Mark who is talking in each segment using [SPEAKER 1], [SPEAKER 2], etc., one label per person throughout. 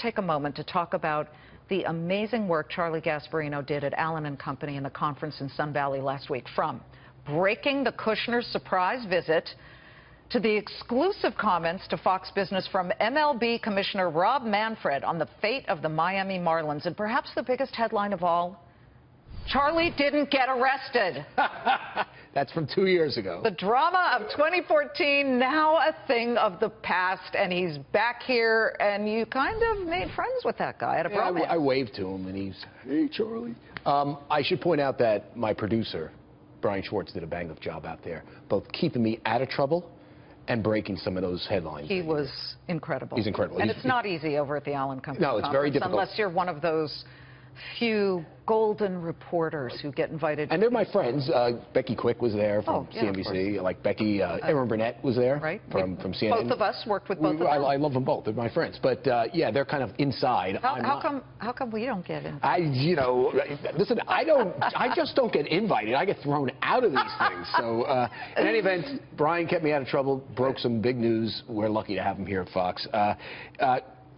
[SPEAKER 1] take a moment to talk about the amazing work Charlie Gasparino did at Allen & Company in the conference in Sun Valley last week. From breaking the Kushner surprise visit to the exclusive comments to Fox Business from MLB Commissioner Rob Manfred on the fate of the Miami Marlins. And perhaps the biggest headline of all, Charlie didn't get arrested.
[SPEAKER 2] That's from 2 years ago.
[SPEAKER 1] The drama of 2014, now a thing of the past, and he's back here, and you kind of made friends with that guy at a bromance.
[SPEAKER 2] I waved to him, and he's, hey, Charlie. I should point out that my producer, Brian Schwartz, did a bang-up job out there, both keeping me out of trouble and breaking some of those headlines.
[SPEAKER 1] He was incredible.
[SPEAKER 2] He's incredible.
[SPEAKER 1] And it's not easy over at the Allen Company.
[SPEAKER 2] No, it's very difficult.
[SPEAKER 1] Unless you're one of those few golden reporters who get invited.
[SPEAKER 2] And they're my friends. Becky Quick was there from CNBC. Like Becky, Aaron Burnett was there from CNN.
[SPEAKER 1] Both of us worked with both of them.
[SPEAKER 2] I love them both. They're my friends. But yeah, they're kind of inside.
[SPEAKER 1] How come we don't get invited?
[SPEAKER 2] Listen, I just don't get invited. I get thrown out of these things. So in any event, Brian kept me out of trouble, broke some big news. We're lucky to have him here at Fox.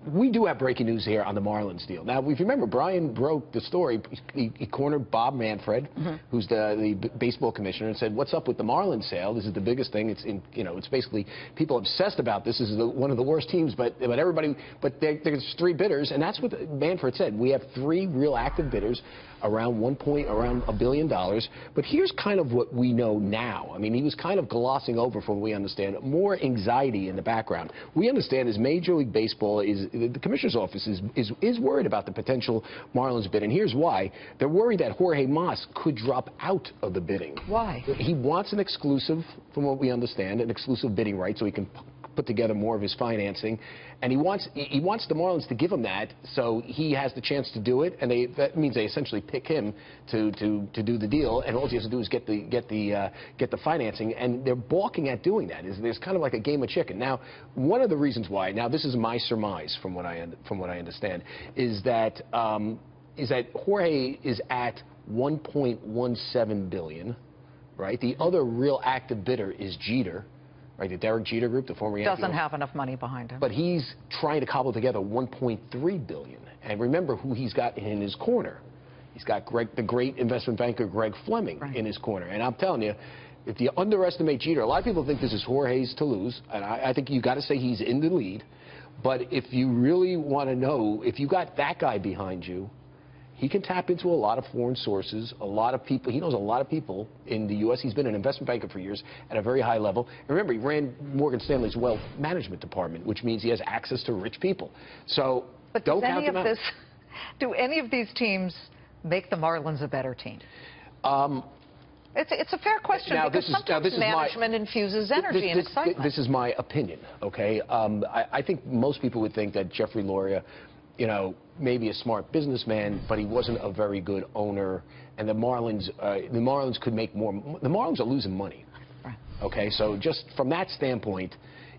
[SPEAKER 2] We do have breaking news here on the Marlins deal. Now, if you remember, Brian broke the story. He cornered Bob Manfred, who's the baseball commissioner, and said, "What's up with the Marlins sale? This is the biggest thing. It's it's basically people obsessed about this. This is one of the worst teams, but there's three bidders, and that's what Manfred said. We have three real active bidders, around $1 billion. But here's kind of what we know now. I mean, he was kind of glossing over, from what we understand, more anxiety in the background. We understand is Major League Baseball the commissioner's office is worried about the potential Marlins bid, and here's why. They're worried that Jorge Mas could drop out of the bidding.
[SPEAKER 1] Why?
[SPEAKER 2] He wants an exclusive, from what we understand, an exclusive bidding right, so he can put together more of his financing, and he wants the Marlins to give him that, so he has the chance to do it, and that means they essentially pick him to do the deal, and all he has to do is get the financing, and they're balking at doing that. There's kind of like a game of chicken. Now, one of the reasons why, now this is my surmise from what I understand, is that Jorge is at $1.17 billion, right? The other real active bidder is Jeter. Right, the Derek Jeter Group, the former Yankee.
[SPEAKER 1] Doesn't have enough money behind him.
[SPEAKER 2] But he's trying to cobble together $1.3 billion. And remember who he's got in his corner. He's got the great investment banker Greg Fleming in his corner. And I'm telling you, if you underestimate Jeter, a lot of people think this is Jorge's to lose. And I think you got to say he's in the lead. But if you really want to know, if you got that guy behind you, he can tap into a lot of foreign sources, a lot of people. He knows a lot of people in the U.S. He's been an investment banker for years at a very high level. And remember, he ran Morgan Stanley's wealth management department, which means he has access to rich people. So don't count him out.
[SPEAKER 1] Do any of these teams make the Marlins a better team? It's a fair question, because sometimes management infuses energy and excitement.
[SPEAKER 2] This is my opinion, okay? I think most people would think that Jeffrey Loria, maybe a smart businessman, but he wasn't a very good owner. And the Marlins could make more. The Marlins are losing money. Right. Okay, so just from that standpoint,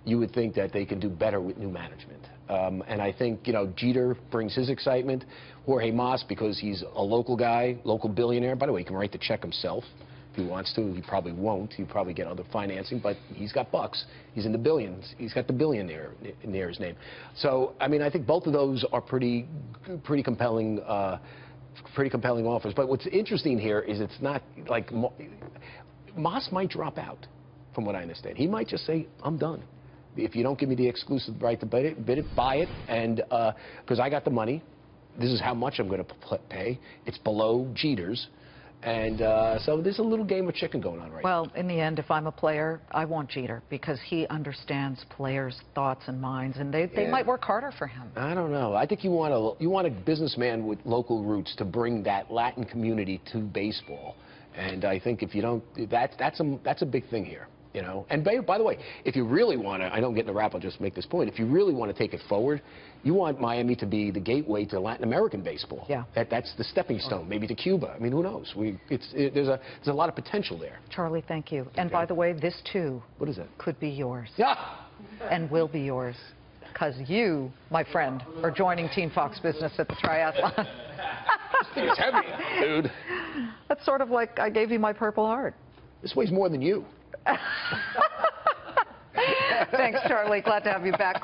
[SPEAKER 2] you would think that they can do better with new management. And I think, Jeter brings his excitement. Jorge Mas, because he's a local guy, local billionaire. By the way, he can write the check himself. If he wants to. He probably won't. He'll probably get other financing, but he's got bucks. He's in the billions. He's got the billionaire near his name. So, I mean, I think both of those are pretty compelling offers. But what's interesting here is it's not like Moss might drop out, from what I understand. He might just say, "I'm done. If you don't give me the exclusive right to buy it, and because I got the money, this is how much I'm going to pay. It's below Jeter's." And so there's a little game of chicken going on right now.
[SPEAKER 1] Well, in the end, if I'm a player, I want Jeter, because he understands players' thoughts and minds, and they might work harder for him.
[SPEAKER 2] I don't know. I think you want a businessman with local roots to bring that Latin community to baseball. And I think if you don't, that's a big thing here. And by the way, if you really want to, I don't get in the wrap, I'll just make this point. If you really want to take it forward, you want Miami to be the gateway to Latin American baseball. Yeah. That's the stepping stone, maybe to Cuba. I mean, who knows? There's a lot of potential there.
[SPEAKER 1] Charlie, thank you. And by the way, this too.
[SPEAKER 2] What is it?
[SPEAKER 1] Could be yours.
[SPEAKER 2] Yeah.
[SPEAKER 1] And will be yours, because you, my friend, are joining Team Fox Business at the triathlon.
[SPEAKER 2] This thing is heavy, dude.
[SPEAKER 1] That's sort of like I gave you my Purple Heart.
[SPEAKER 2] This weighs more than you.
[SPEAKER 1] Thanks, Charlie. Glad to have you back.